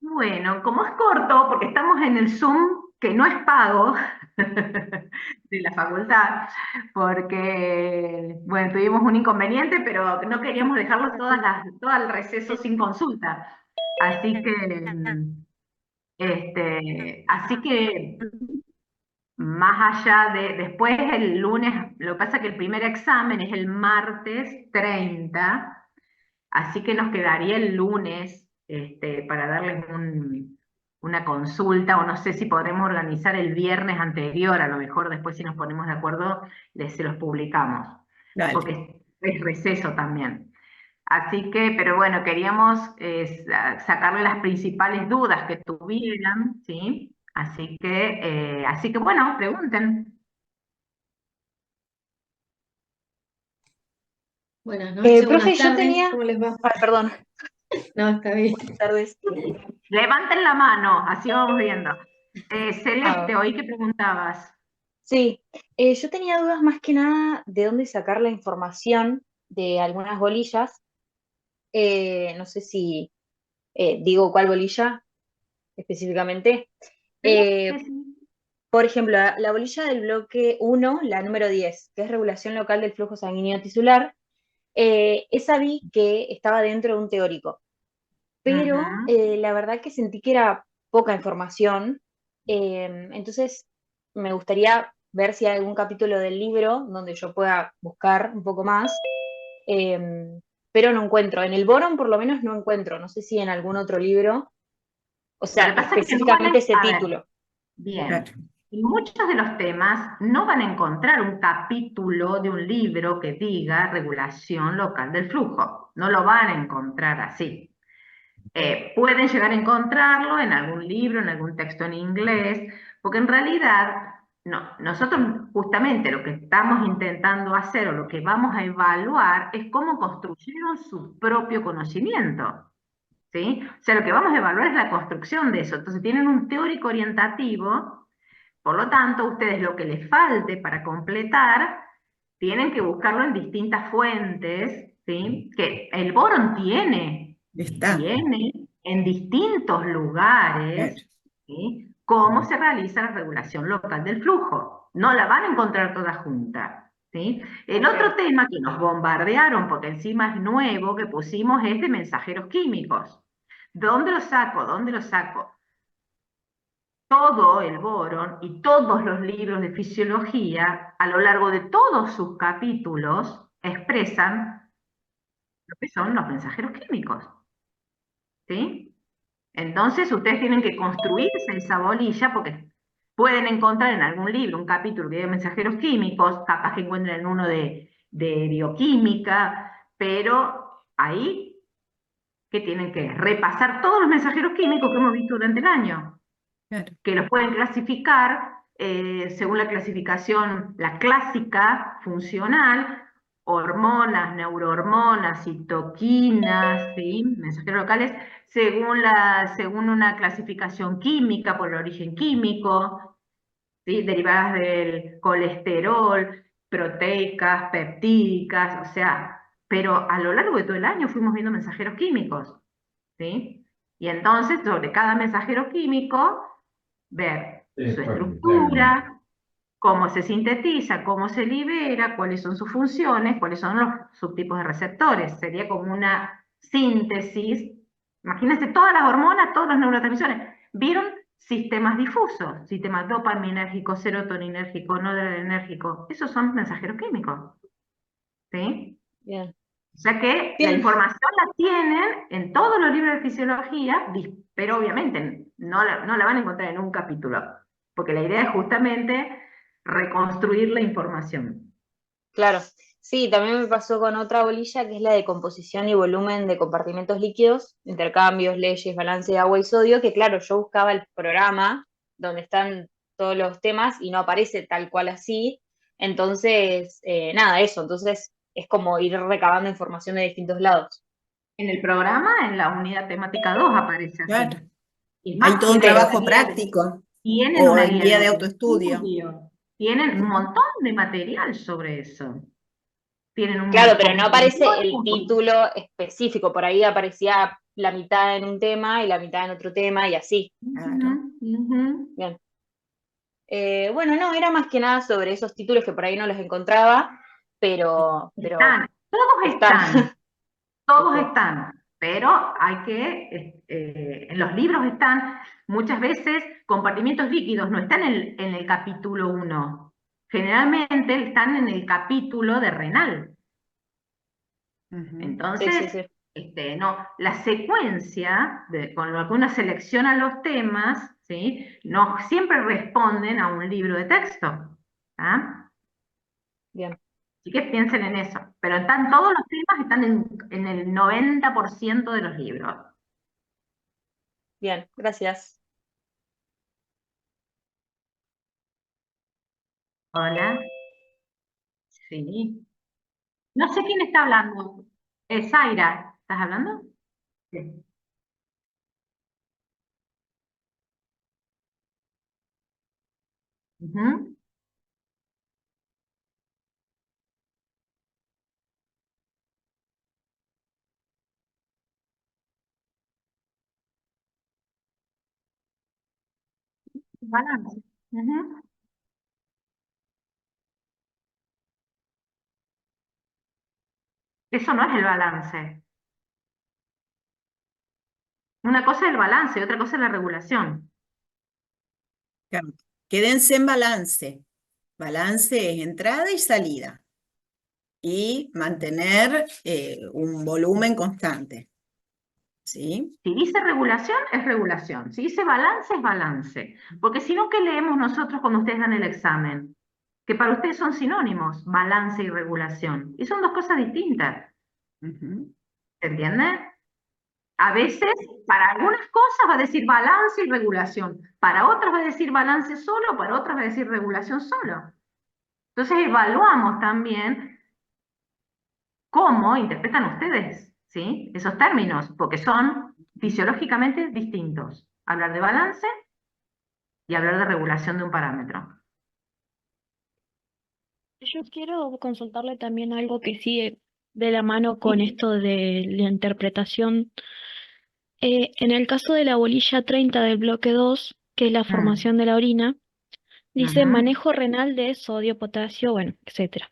Bueno, como es corto, porque estamos en el Zoom, que no es pago de la facultad, porque, bueno, tuvimos un inconveniente, pero no queríamos dejarlo todo el receso sin consulta. Así que, así que más allá de, después el lunes, lo que pasa es que el primer examen es el martes 30. Así que nos quedaría el lunes para darles una consulta, o no sé si podremos organizar el viernes anterior, a lo mejor después si nos ponemos de acuerdo, se los publicamos, Dale. porque es receso también. Así que, pero bueno, queríamos sacarle las principales dudas que tuvieran, ¿sí? Así que bueno, pregunten. Buenas noches, Profe, buenas yo tardes, tenía... ¿cómo les va? Ay, perdón, No, está bien. buenas tardes. Levanten la mano, así vamos viendo. Ah, Celeste, oí que preguntabas. sí, yo tenía dudas más que nada de dónde sacar la información de algunas bolillas. No sé si digo cuál bolilla específicamente. Sí, Eh, sí, sí. por ejemplo, la bolilla del bloque 1, la número 10, que es regulación local del flujo sanguíneo tisular, esa vi que estaba dentro de un teórico. Pero Ujú. la verdad que sentí que era poca información, entonces me gustaría ver si hay algún capítulo del libro donde yo pueda buscar un poco más, eh, pero no encuentro. En el Boron por lo menos no encuentro, no sé si en algún otro libro, o Lo sea, que pasa es que no van específicamente ese a ver, título. bien, Claro. en muchos de los temas no van a encontrar un capítulo de un libro que diga regulación local del flujo. No lo van a encontrar así. Pueden llegar a encontrarlo en algún libro, en algún texto en inglés, porque en realidad no, nosotros justamente lo que estamos intentando hacer o lo que vamos a evaluar es cómo construyeron su propio conocimiento, ¿sí? O sea, lo que vamos a evaluar es la construcción de eso. Entonces tienen un teórico orientativo, por lo tanto, ustedes lo que les falte para completar, tienen que buscarlo en distintas fuentes, ¿sí? Que el Boron Está. tiene en distintos Claro. lugares, ¿sí? Cómo se realiza la regulación local del flujo. No la van a encontrar toda junta, ¿sí? El Ok. otro tema que nos bombardearon, porque encima es nuevo, que pusimos es de mensajeros químicos. ¿Dónde lo saco? ¿Dónde lo saco? Todo el Boron y todos los libros de fisiología, a lo largo de todos sus capítulos, expresan lo que son los mensajeros químicos, ¿sí? Entonces ustedes tienen que construirse esa bolilla porque pueden encontrar en algún libro un capítulo que diga mensajeros químicos, capaz que encuentren en uno de bioquímica, pero ahí que tienen que repasar todos los mensajeros químicos que hemos visto durante el año, Claro. que los pueden clasificar según la clasificación, la clásica funcional, hormonas, neurohormonas, citoquinas, ¿sí? Mensajeros locales, según una clasificación química por el origen químico, ¿sí? Derivadas del colesterol, proteicas, peptídicas, o sea, pero a lo largo de todo el año fuimos viendo mensajeros químicos, ¿sí? Y entonces, sobre cada mensajero químico, ver su estructura, cómo se sintetiza, cómo se libera, cuáles son sus funciones, cuáles son los subtipos de receptores. Sería como una síntesis. Imagínense todas las hormonas, todos los neurotransmisores. ¿Vieron? Sistemas difusos, sistema dopaminérgico, serotoninérgico, noradrenérgico. Esos son mensajeros químicos. ¿Sí? Bien. O sea que la Bien, información la tienen en todos los libros de fisiología, pero obviamente no la van a encontrar en un capítulo, porque la idea es justamente reconstruir la información. claro. Sí, también me pasó con otra bolilla que es la de composición y volumen de compartimentos líquidos, intercambios, leyes, balance de agua y sodio, que claro, yo buscaba el programa donde están todos los temas y no aparece tal cual así. Entonces, nada, eso. Entonces es como ir recabando información de distintos lados. En el programa, en la unidad temática 2 aparece así. Claro. Y es Hay más, todo un tienen una trabajo guía de, práctico tienen o una en guía de guía de autoestudio. autoestudio, tienen un Ujú. montón de material sobre eso. Tienen Claro, un pero no aparece composición, el título específico, por ahí aparecía la mitad en un tema y la mitad en otro tema y así. Claro. Bien. Bueno, no, era más que nada sobre esos títulos que por ahí no los encontraba, pero Están, todos están. están, todos Ok. están, pero hay que, en los libros están, muchas veces compartimientos líquidos no están en el capítulo 1, generalmente están en el capítulo de renal. Ujú. Sí, Entonces, sí. no, la secuencia con lo que uno selecciona los temas, ¿sí? No siempre responden a un libro de texto. ¿Ah? Bien, Así que piensen en eso. Pero están todos los temas, están en el 90% de los libros. bien, gracias. Hola. Sí. No sé quién está hablando. Zaira, ¿estás hablando? Sí. Ujú. Balance. Ujú. Eso no es el balance. Una cosa es el balance y otra cosa es la regulación. Claro. Quédense en balance. Balance es entrada y salida. Y mantener un volumen constante. ¿Sí? Si dice regulación, es regulación. Si dice balance, es balance. Porque si no, ¿qué leemos nosotros cuando ustedes dan el examen? Que para ustedes son sinónimos, balance y regulación. Y son dos cosas distintas. Ujú. ¿Se entiende? A veces, para algunas cosas va a decir balance y regulación. Para otras va a decir balance solo, para otras va a decir regulación solo. Entonces evaluamos también cómo interpretan ustedes, ¿sí? Esos términos, porque son fisiológicamente distintos. Hablar de balance y hablar de regulación de un parámetro. Yo quiero consultarle también algo que sigue de la mano con ¿Sí? esto de la interpretación. En el caso de la bolilla 30 del bloque 2, que es la Mm, formación de la orina, dice ujú. manejo renal de sodio, potasio, bueno, etcétera.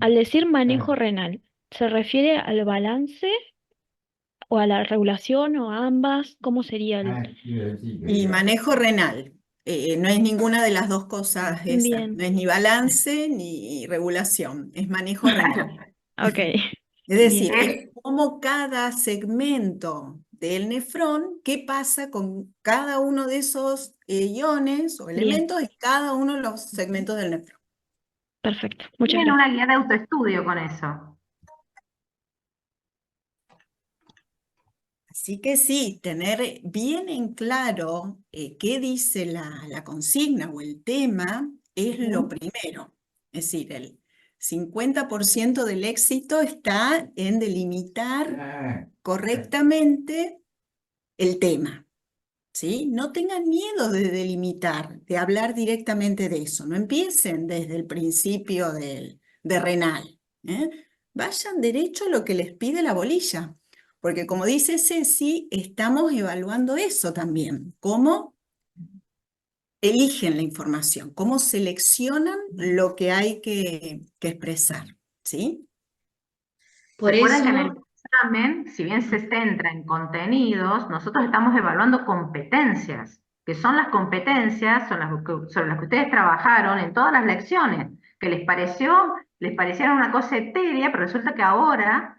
Al decir manejo renal, ¿se refiere al balance o a la regulación o a ambas? ¿Cómo sería el...? Y manejo renal. No es ninguna de las dos cosas esas. Bien, No es ni balance ni regulación. Es manejo renal. ok, Es bien, decir, es como cada segmento del nefrón, qué pasa con cada uno de esos iones o bien, elementos en cada uno de los segmentos del nefrón. perfecto. Muchas Tienen gracias. una guía de autoestudio con eso. Así que sí, tener bien en claro qué dice la consigna o el tema es lo Ujú. primero. Es decir, el 50% del éxito está en delimitar correctamente el tema. ¿Sí? No tengan miedo de delimitar, de hablar directamente de eso. No empiecen desde el principio de renal. ¿Eh? Vayan derecho a lo que les pide la bolilla. Porque como dice Ceci, estamos evaluando eso también. Cómo eligen la información, cómo seleccionan lo que hay que expresar. ¿Sí? Por Recuerden que en el eso, examen, si bien se centra en contenidos, nosotros estamos evaluando competencias, que son las competencias sobre las que ustedes trabajaron en todas las lecciones, que les parecieron una cosa etérea, pero resulta que ahora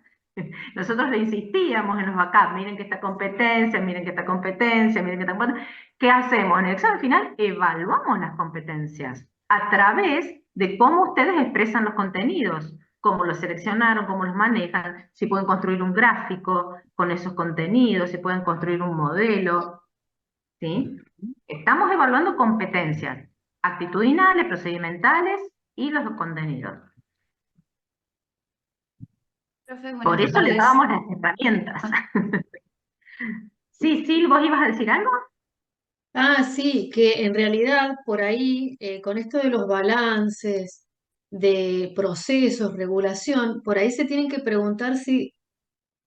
nosotros le insistíamos en los backups, miren que esta competencia, miren que esta competencia, miren que esta competencia. ¿Qué hacemos? En el examen final evaluamos las competencias a través de cómo ustedes expresan los contenidos, cómo los seleccionaron, cómo los manejan, si pueden construir un gráfico con esos contenidos, si pueden construir un modelo, ¿sí? Estamos evaluando competencias actitudinales, procedimentales y los contenidos. profe, Por buenas eso le tardes. dábamos las herramientas. Sí, sí, ¿vos ibas a decir algo? Sí, que en realidad por ahí, con esto de los balances, de procesos, regulación, por ahí se tienen que preguntar si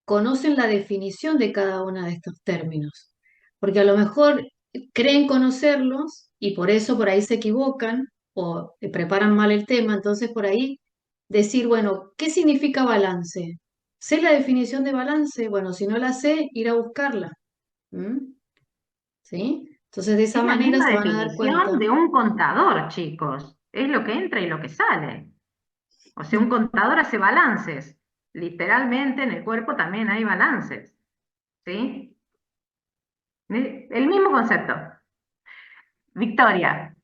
conocen la definición de cada uno de estos términos, porque a lo mejor creen conocerlos y por eso por ahí se equivocan o preparan mal el tema, entonces por ahí decir, bueno, ¿qué significa balance? ¿Sé la definición de balance? Bueno, si no la sé, ir a buscarla. ¿Mm? ¿Sí? Entonces de esa Es la manera misma se van a dar definición cuenta. de un contador, chicos. Es lo que entra y lo que sale. O sea, un contador hace balances. Literalmente en el cuerpo también hay balances. ¿Sí? El mismo concepto. Victoria.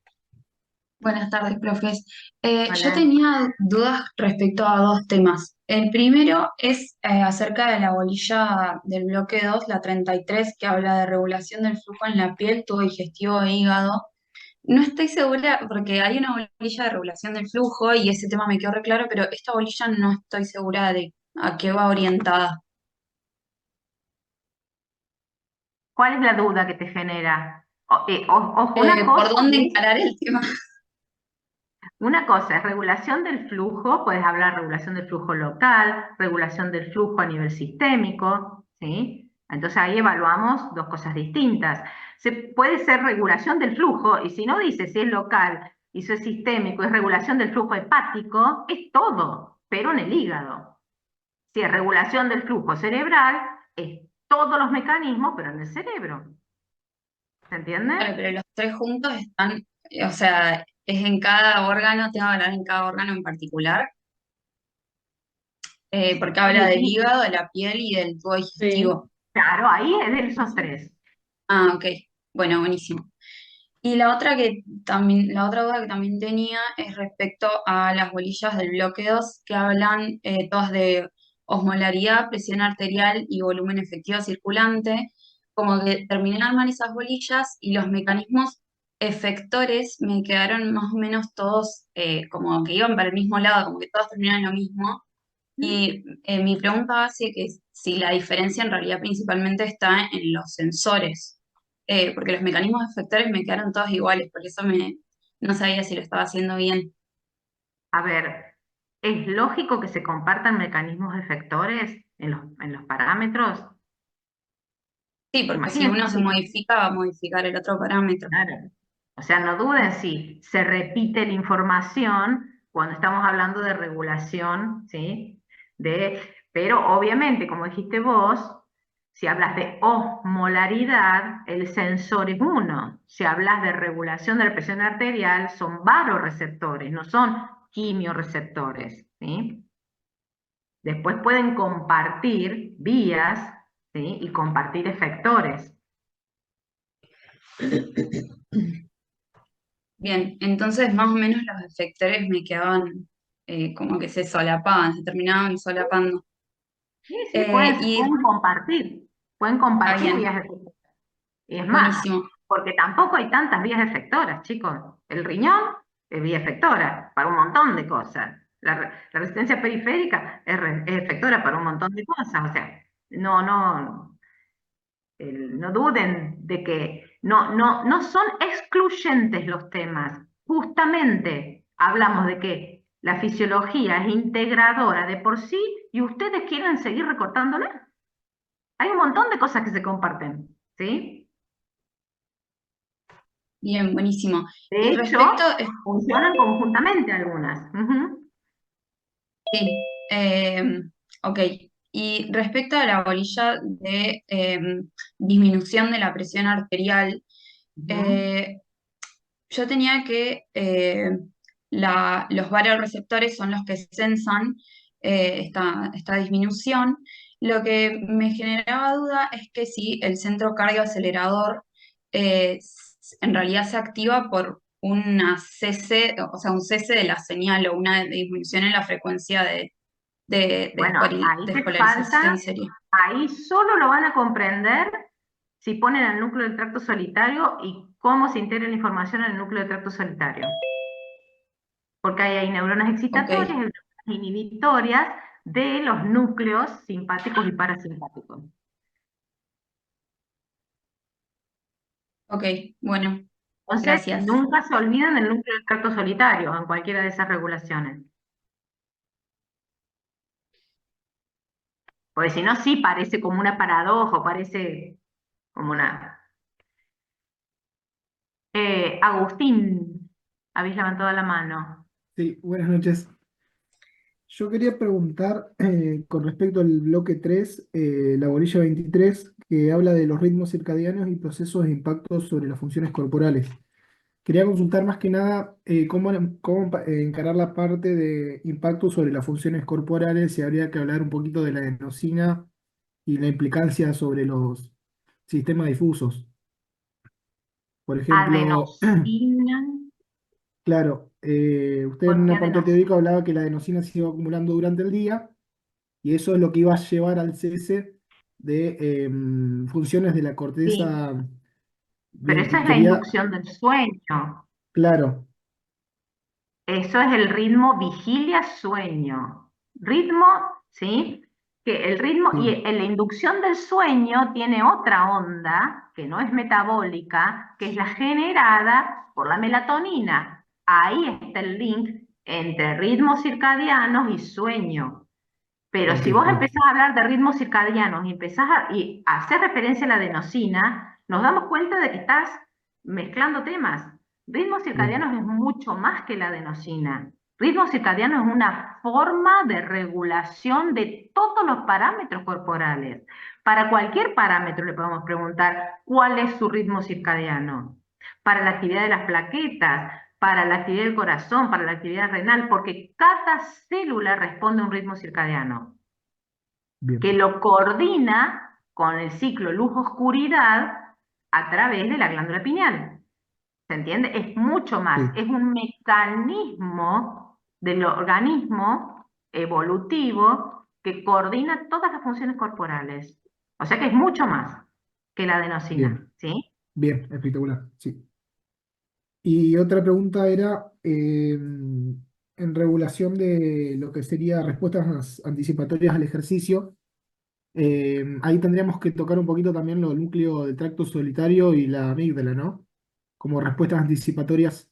Buenas tardes, profes. Yo Hola. tenía dudas respecto a dos temas. El primero es acerca de la bolilla del bloque 2, la 33, que habla de regulación del flujo en la piel, tubo digestivo e hígado. No estoy segura, porque hay una bolilla de regulación del flujo y ese tema me quedó re claro, pero esta bolilla no estoy segura de a qué va orientada. ¿Cuál es la duda que te genera? Ojo, una ¿Por cosa dónde es encarar el tema? Una cosa es regulación del flujo, puedes hablar regulación del flujo local, regulación del flujo a nivel sistémico, ¿sí? Entonces ahí evaluamos dos cosas distintas. Puede ser regulación del flujo, y si no dice si es local y si es sistémico, es regulación del flujo hepático, es todo, pero en el hígado. Si es regulación del flujo cerebral, es todos los mecanismos, pero en el cerebro. ¿Se entiende? Claro, pero los tres juntos están, o sea, es en cada órgano, tengo que hablar en cada órgano en particular, porque habla del Sí, hígado, de la piel y del tubo Sí. digestivo. claro, ahí es de esos tres. Ah, ok. Bueno, buenísimo. Y la otra que también, la otra duda que también tenía es respecto a las bolillas del bloque 2 que hablan todas de osmolaridad, presión arterial y volumen efectivo circulante. Como que terminé de armar esas bolillas y los mecanismos efectores me quedaron más o menos todos como que iban para el mismo lado, como que todos terminaban lo mismo. Y mi pregunta base que es si la diferencia en realidad principalmente está en los sensores, porque los mecanismos efectores me quedaron todos iguales, por eso no sabía si lo estaba haciendo bien. A ver, ¿es lógico que se compartan mecanismos efectores en los parámetros? Sí, porque si Imagínense, uno se modifica, va a modificar el otro parámetro. claro. O sea, no duden si se repite la información cuando estamos hablando de regulación, ¿sí? Pero obviamente, como dijiste vos, si hablas de osmolaridad, el sensor es uno. Si hablas de regulación de la presión arterial, son varoreceptores, no son quimioreceptores, ¿sí? Después pueden compartir vías, ¿sí? Y compartir efectores. Bien, entonces más o menos los efectores me quedaban como que se solapaban, se terminaban solapando. Sí, sí, pueden Y pueden está compartir bien, vías efectoras. Y es más, buenísimo. porque tampoco hay tantas vías efectoras, chicos. El riñón es vía efectora para un montón de cosas. La resistencia periférica es efectora para un montón de cosas. O sea, no duden de que no son excluyentes los temas. Justamente hablamos de que la fisiología es integradora de por sí y ustedes quieren seguir recortándola. Hay un montón de cosas que se comparten, ¿sí? Bien, buenísimo. De Y hecho, respecto, funcionan conjuntamente algunas. Ujú. sí, ok. Y respecto a la bolilla de disminución de la presión arterial, Ujú. eh, yo tenía que los receptores son los que sensan esta disminución. Lo que me generaba duda es que si el centro cardioacelerador en realidad se activa por una cese, o sea, un cese de la señal o una disminución en la frecuencia de Bueno, ahí te despolarización falta, sería. ahí solo lo van a comprender si ponen el núcleo del tracto solitario y cómo se integra la información en el núcleo del tracto solitario. Porque ahí hay neuronas Ok, excitatorias y neuronas inhibitorias de los núcleos simpáticos y parasimpáticos. ok, bueno, Entonces, gracias. nunca se olviden del núcleo del tracto solitario en cualquiera de esas regulaciones. Porque si no, sí parece como una paradoja, parece como una... Agustín, habéis levantado la mano. Sí, buenas noches. Yo quería preguntar con respecto al bloque 3, la bolilla 23, que habla de los ritmos circadianos y procesos de impacto sobre las funciones corporales. Quería consultar más que nada cómo encarar la parte de impacto sobre las funciones corporales, si habría que hablar un poquito de la adenosina y la implicancia sobre los sistemas difusos. Por ejemplo, Adenosina, claro, usted en ¿por qué una parte adenosina? teórica hablaba que la adenosina se iba acumulando durante el día y eso es lo que iba a llevar al cese de funciones de la Sí, corteza. pero Bien, esa y es la quería, inducción del sueño. claro, Eso es el ritmo vigilia-sueño. Ritmo, ¿sí? Que el ritmo y sí, la inducción del sueño tiene otra onda, que no es metabólica, que es la generada por la melatonina. Ahí está el link entre ritmos circadianos y sueño. Pero ok, si vos bien, empezás a hablar de ritmos circadianos y empezás a hacer referencia a la adenosina, nos damos cuenta de que estás mezclando temas. Ritmos bien, circadianos es mucho más que la adenosina. Ritmo circadiano es una forma de regulación de todos los parámetros corporales. Para cualquier parámetro le podemos preguntar cuál es su ritmo circadiano. Para la actividad de las plaquetas, para la actividad del corazón, para la actividad renal, porque cada célula responde a un ritmo circadiano que bien, lo coordina con el ciclo luz-oscuridad a través de la glándula pineal. ¿Se entiende? Es mucho más, sí, es un mecanismo del organismo evolutivo que coordina todas las funciones corporales. O sea que es mucho más que la adenosina, bien, ¿sí? bien, espectacular, sí. Y otra pregunta era, en regulación de lo que sería respuestas anticipatorias al ejercicio, ahí tendríamos que tocar un poquito también los núcleos del tracto solitario y la amígdala, ¿no? Como respuestas anticipatorias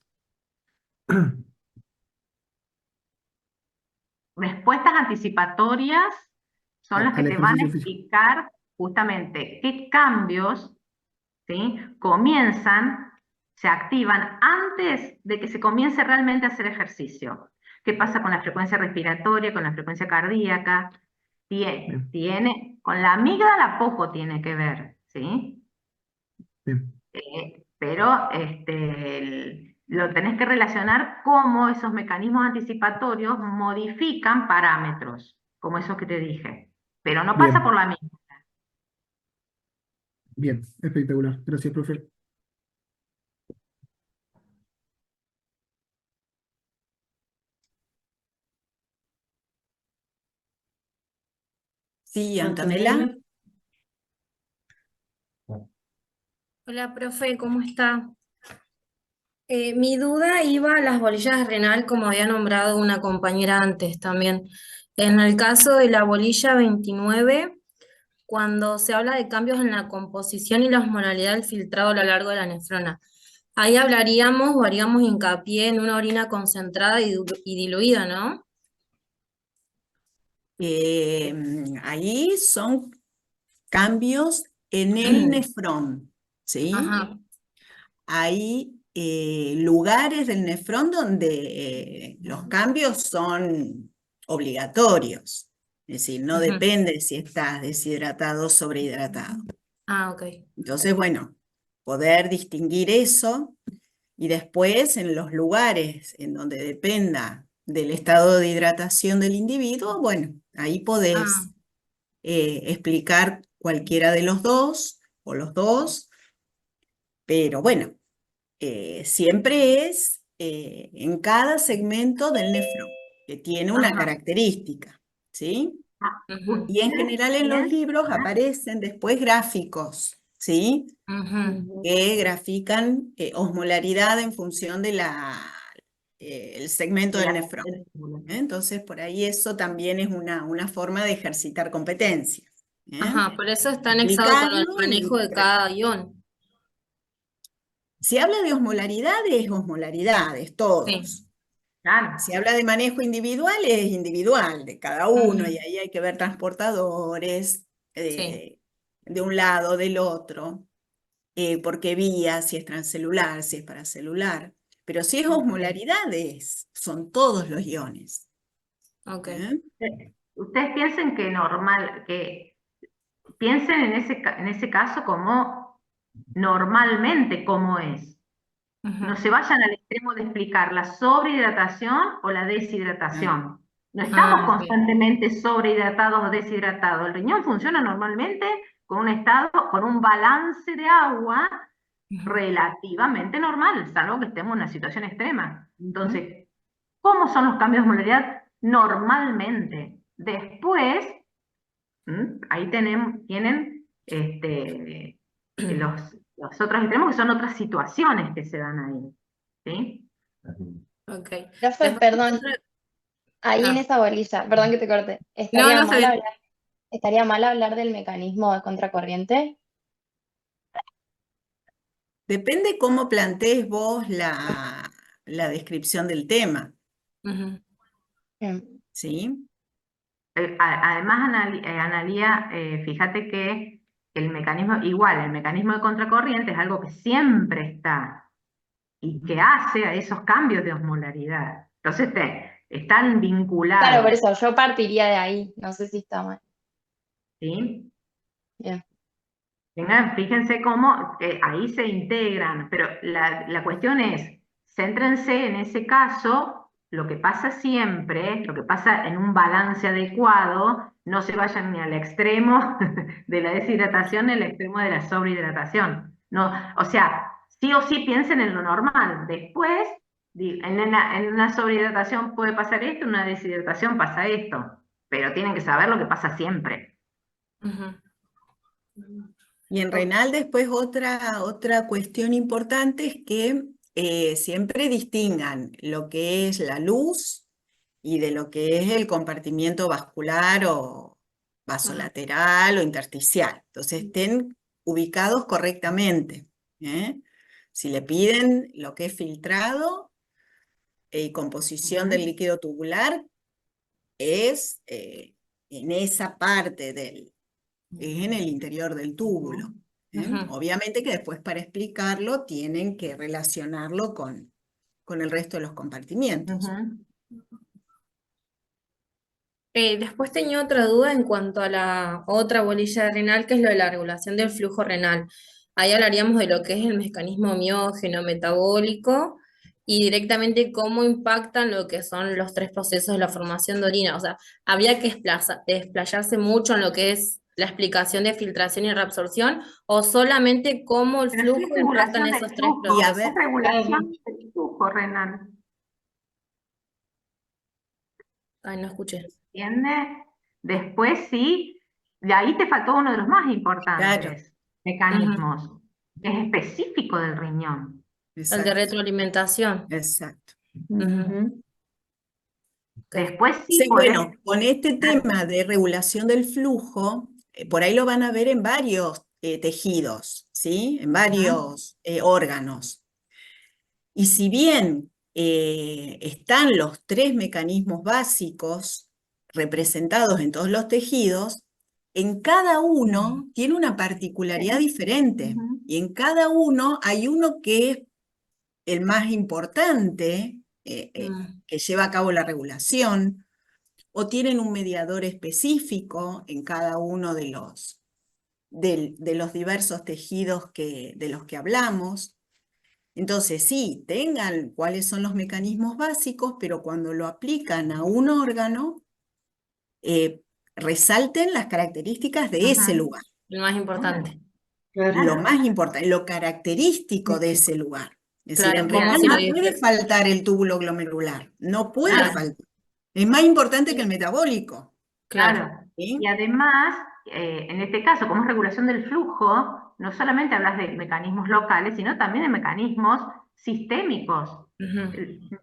Respuestas anticipatorias son las que al te van a ejercicio físico. explicar justamente qué cambios, ¿sí? Comienzan, se activan antes de que se comience realmente a hacer ejercicio. ¿Qué pasa con la frecuencia respiratoria, con la frecuencia cardíaca? Bien, Con la amígdala poco tiene que ver, ¿sí? bien, Pero lo tenés que relacionar cómo esos mecanismos anticipatorios modifican parámetros, como esos que te dije. Pero no pasa por bien, la misma. bien, espectacular. Gracias, profe. Sí, Antonella. Antonella. Hola, profe, ¿cómo está? Mi duda iba a las bolillas renal, como había nombrado una compañera antes también. En el caso de la bolilla 29, cuando se habla de cambios en la composición y la osmolaridad del filtrado a lo largo de la nefrona, ahí hablaríamos o haríamos hincapié en una orina concentrada y diluida, ¿no? Ahí son cambios en el nefrón, ¿sí? Ajá, Hay lugares del nefrón donde los cambios son obligatorios, es decir, no ujú. depende si estás deshidratado o sobrehidratado. Ah, ok. Entonces, bueno, poder distinguir eso y después en los lugares en donde dependa del estado de hidratación del individuo, bueno, ahí Ah, podés explicar cualquiera de los dos o los dos, pero bueno, siempre es en cada segmento del nefrón, que tiene una ajá, característica, ¿sí? Ah, ujú, Y en ustedes general en los libros aparecen después gráficos, ¿sí? ujú. Que grafican osmolaridad en función de el segmento de del la nefrón. competencia. Entonces, por ahí eso también es una forma de ejercitar competencias. ¿eh? Ajá, por eso está anexado con el Explicarlo manejo de cada ion. si habla de osmolaridades, osmolaridades, Sí. todos. Claro. Si habla de manejo individual, es individual de cada uno, y ahí hay que ver transportadores Sí. de un lado, del otro, por qué vía, si es transcelular, si es paracelular. Pero si es osmolaridades, son todos los iones. Ok. Ustedes piensen piensen en ese caso como normalmente como es. No se vayan al extremo de explicar la sobrehidratación o la deshidratación. No estamos Ah, ok. constantemente sobrehidratados o deshidratados. El riñón funciona normalmente con un balance de agua relativamente normal, salvo que estemos en una situación extrema. Entonces, ¿cómo son los cambios de osmolaridad? Normalmente. Después, ahí tienen los otros extremos, que son otras situaciones que se dan ahí. ¿Sí? Ok. Profe, Después, perdón, ahí en ah, esa bolilla, perdón que te corte, no, no, está bien. estaría mal hablar del mecanismo de contracorriente? Depende cómo plantees vos la descripción del tema, Ujú. Bien. ¿sí? Además, Analía, fíjate que el mecanismo de contracorriente es algo que siempre está y que hace a esos cambios de osmolaridad. Entonces, están Claro, por vinculados, eso yo partiría de ahí, no sé si está mal. ¿sí? Bien. Fíjense cómo ahí se integran, pero la cuestión es, céntrense en ese caso, lo que pasa siempre, lo que pasa en un balance adecuado, no se vayan ni al extremo de la deshidratación ni al extremo de la sobrehidratación. No, o sea, sí o sí piensen en lo normal. Después, en una sobrehidratación puede pasar esto, en una deshidratación pasa esto, pero tienen que saber lo que pasa siempre. Ujú. Y en renal después otra cuestión importante es que siempre distingan lo que es la luz y de lo que es el compartimiento vascular o vasolateral o intersticial. Entonces estén ubicados correctamente. ¿eh? Si le piden lo que es filtrado y composición del líquido tubular, es en esa parte es en el interior del túbulo. Ujú. Obviamente que después para explicarlo tienen que relacionarlo con el resto de los compartimientos. Después tenía otra duda en cuanto a la otra bolilla renal, que es lo de la regulación del flujo renal. Ahí hablaríamos de lo que es el mecanismo miógeno metabólico y directamente cómo impactan lo que son los tres procesos de la formación de orina. O sea, habría que desplayarse mucho en lo que es la explicación de filtración y reabsorción, o solamente cómo el Pero sí flujo es impacta en regulación esos del tres flujo, Y a procesos. es ver, regulación del flujo renal, Ay, no escuché. ¿entiendes? Después sí, de ahí te faltó uno de los más claro, importantes Ujú. mecanismos, que es específico del riñón. El de exacto, retroalimentación. exacto. Ujú. Ok. Después sí Sí, podés, bueno, con este tema de regulación del flujo, por ahí lo van a ver en varios tejidos, ¿sí? En varios órganos. Y si bien están los tres mecanismos básicos representados en todos los tejidos, en cada uno tiene una particularidad diferente. Y en cada uno hay uno que es el más importante, Mm. que lleva a cabo la regulación, o tienen un mediador específico en cada uno de los diversos tejidos de los que hablamos. Entonces, sí, tengan cuáles son los mecanismos básicos, pero cuando lo aplican a un órgano, resalten las características de ese lugar. El más importante. Lo Claro. más importante, lo característico de ese lugar. Es decir, Claro, en como renal si lo no puede dijese. faltar el túbulo glomerular, no puede Claro, faltar. Es más importante que el metabólico. claro. claro. Y ¿Sí? además, en este caso, como es regulación del flujo, no solamente hablas de mecanismos locales, sino también de mecanismos sistémicos. Ujú.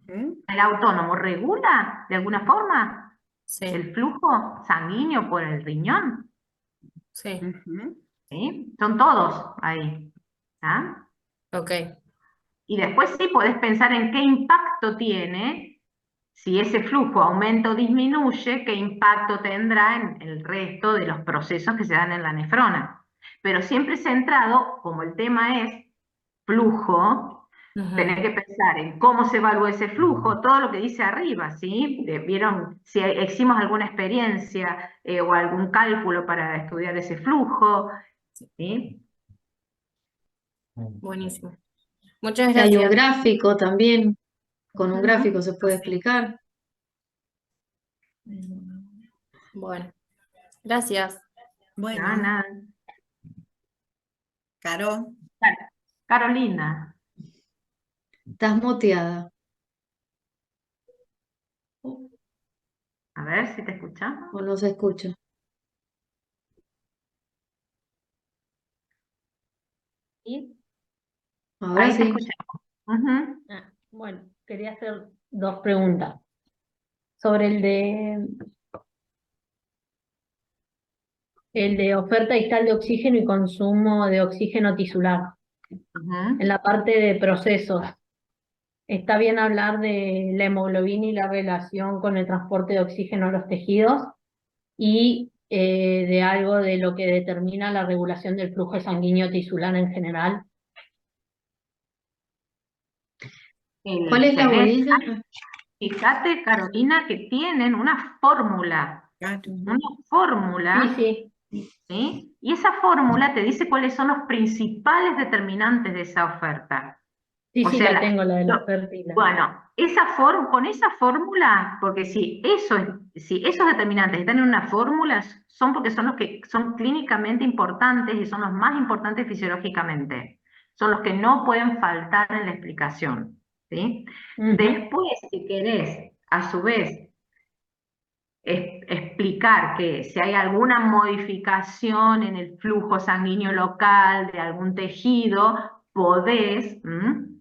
Ujú. ¿El autónomo regula de alguna forma Sí, el flujo sanguíneo por el riñón? sí, Ujú. ¿Sí? Son todos ahí. ¿Ah? ok. Y después sí podés pensar en qué impacto tiene si ese flujo aumenta o disminuye, qué impacto tendrá en el resto de los procesos que se dan en la nefrona. Pero siempre centrado, como el tema es flujo, tener que pensar en cómo se evalúa ese flujo, todo lo que dice arriba, ¿sí? ¿Vieron si hicimos alguna experiencia o algún cálculo para estudiar ese flujo? ¿Sí? Buenísimo. Muchas Si hay un gracias. gráfico también, con un Ujú. gráfico se puede Sí. explicar. Bueno, gracias. Bueno, Nada. Caro, Carolina, Estás muteada a ver si te escuchamos. o no se escucha. ¿Y? Ahora Ahí te sí. escuchamos. Ujú. Bueno, quería hacer dos preguntas. Sobre el de oferta distal de oxígeno y consumo de oxígeno tisular. Ujú. En la parte de procesos, ¿está bien hablar de la hemoglobina y la relación con el transporte de oxígeno a los tejidos? Y de algo de lo que determina la regulación del flujo sanguíneo tisular en general. ¿Cuál es la bolilla? Fíjate, Carolina, que tienen una fórmula. Caro. Una fórmula. Sí, ¿Sí? Y esa fórmula te dice cuáles son los principales determinantes de esa oferta. O sí, sea, la tengo, la de la lo- oferta y la... bueno, con esa fórmula, porque si esos determinantes están en una fórmula, son porque son los que son clínicamente importantes y son los más importantes fisiológicamente. Son los que no pueden faltar en la explicación. ¿Sí? Ujú. Después, si querés, a su vez, explicar que si hay alguna modificación en el flujo sanguíneo local de algún tejido, podés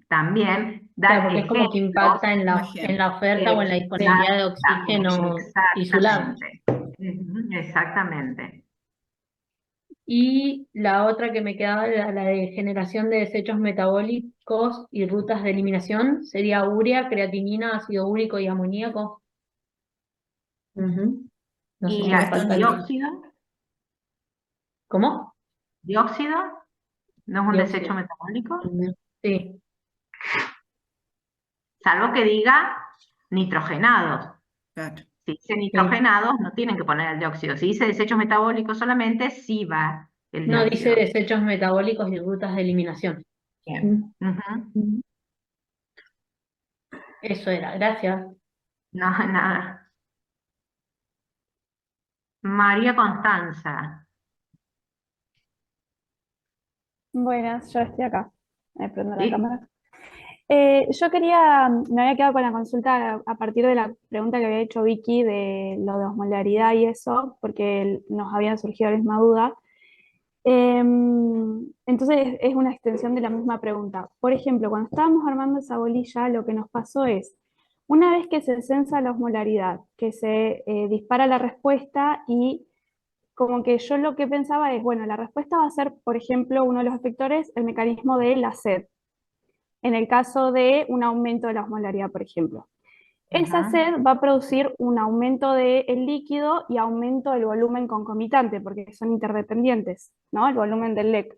también Claro, dar porque es como que ejemplos. impacta en Como la ejemplo. oferta o en la disponibilidad de oxígeno tisular. Exactamente. Ujú, exactamente. Y la otra que me quedaba era la de generación de desechos metabólicos y rutas de eliminación, sería urea, creatinina, ácido úrico y amoníaco. Ujú. No sé Y si me esto falta no- algo. dióxido, ¿Cómo? dióxido, no es un desecho Dióxido. metabólico, Sí, salvo que diga nitrogenados. Claro. Si dice nitrogenados, no tienen que poner el dióxido. Si dice desechos metabólicos solamente, sí va el no dice dióxido. desechos metabólicos y rutas de eliminación. Bien. Ujú. Eso era, gracias. No, nada. María Constanza. Buenas, yo estoy acá. Me prendo la ¿Sí? cámara. Yo me había quedado con la consulta a partir de la pregunta que había hecho Vicky de lo de osmolaridad y eso, porque nos había surgido la misma duda. Entonces es una extensión de la misma pregunta. Por ejemplo, cuando estábamos armando esa bolilla, lo que nos pasó es, una vez que se censa la osmolaridad, que se dispara la respuesta y como que yo lo que pensaba es, bueno, la respuesta va a ser, por ejemplo, uno de los efectores, el mecanismo de la sed, en el caso de un aumento de la osmolaridad, por ejemplo. Esa Ajá. sed va a producir un aumento del líquido y aumento del volumen concomitante, porque son interdependientes, ¿no? El volumen del LEC.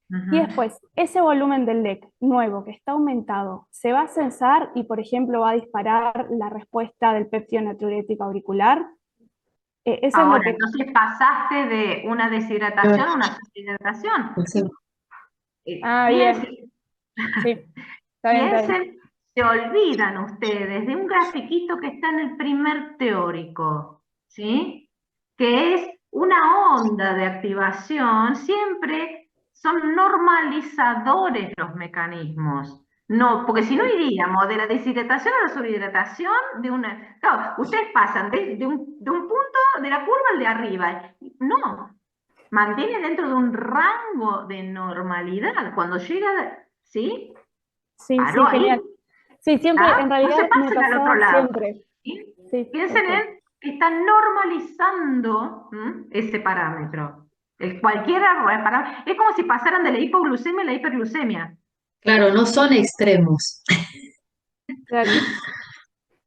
Y Ujú. después, ese volumen del LEC nuevo que está aumentado, se va a censar y, por ejemplo, va a disparar la respuesta del péptido natriurético auricular. Eso es lo Ahora, que... entonces pasaste de una deshidratación a una subhidratación. bien. Piensen, Sí, está bien, está bien. piensen, se olvidan ustedes de un grafiquito que está en el primer teórico, ¿sí? Que es una onda de activación, siempre son normalizadores los mecanismos. No, porque si no iríamos de la deshidratación a la subhidratación de una. Claro, ustedes pasan de un punto de la curva al de arriba. No, mantiene dentro de un rango de normalidad. Cuando llega, ¿sí? Sí, Paró genial. ahí. Sí, siempre, ¿Tá? en No se realidad me pasen al otro pasaba lado. siempre. ¿Sí? Sí, Piensen en que están normalizando ese parámetro. Cualquiera parámetro. Es como si pasaran de la hipoglucemia a la hiperglucemia. Claro, no son extremos. claro.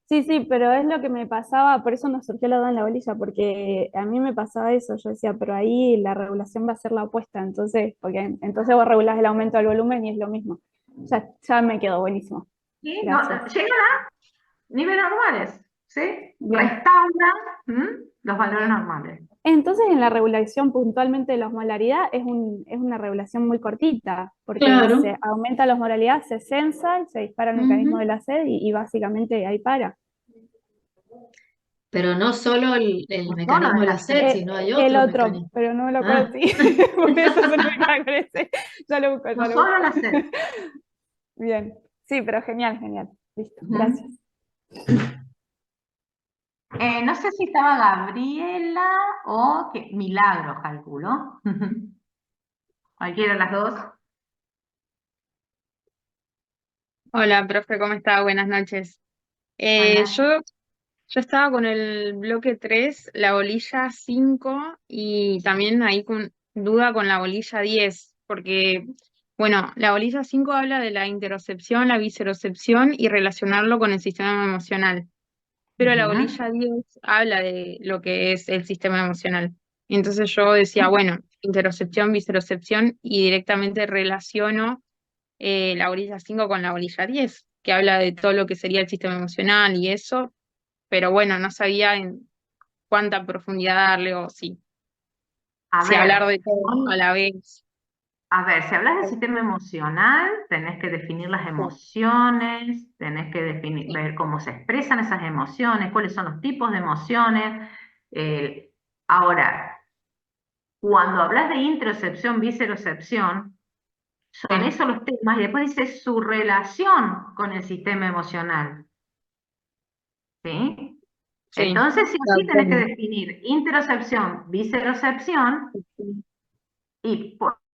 Sí, sí, pero es lo que me pasaba, por eso nos surgió la duda en la bolilla, porque a mí me pasaba eso, yo decía, pero ahí la regulación va a ser la opuesta, entonces, porque entonces vos regulás el aumento del volumen y es lo mismo. Ya me quedó buenísimo. ¿Sí? Gracias. Llegan a niveles normales, ¿sí? Bien. Restauran los valores normales. Entonces, en la regulación puntualmente de la osmolaridad es una regulación muy cortita, porque Claro. se aumenta la osmolaridad, se censa y se dispara el mecanismo de la sed y básicamente ahí para. Pero no solo el No solo mecanismo de la deja sed, ser. sino hay El otro otro, mecanismo. pero no me lo acuerdo Ah. si. Por eso se me con ese. Ya lo busco, ya No lo solo busco. la sed. Bien. Sí, pero genial, genial. Listo, Ujú. gracias. No sé si estaba Gabriela o Milagros, calculo. Cualquiera de las dos. Hola, profe, ¿cómo está? Buenas noches. Hola. Yo estaba con el bloque 3, la bolilla 5 y también ahí con duda con la bolilla 10, porque, bueno, la bolilla 5 habla de la interocepción, la vicerocepción y relacionarlo con el sistema emocional, pero la Ujú. bolilla 10 habla de lo que es el sistema emocional. Y entonces yo decía, bueno, interocepción, vicerocepción y directamente relaciono la bolilla 5 con la bolilla 10, que habla de todo lo que sería el sistema emocional y eso, pero bueno, no sabía en cuánta profundidad darle o A si hablar de ver, todo a la vez. si hablas del sistema emocional, tenés que definir las emociones, tenés que ver cómo se expresan esas emociones, cuáles son los tipos de emociones. Ahora, cuando hablas de interocepción, vicerocepción, son Sí, esos los temas, y después dice su relación con el sistema emocional, ¿sí? sí. Entonces, sí o Ah, sí tenés que ¿cómo? definir interocepción, vicerocepción, y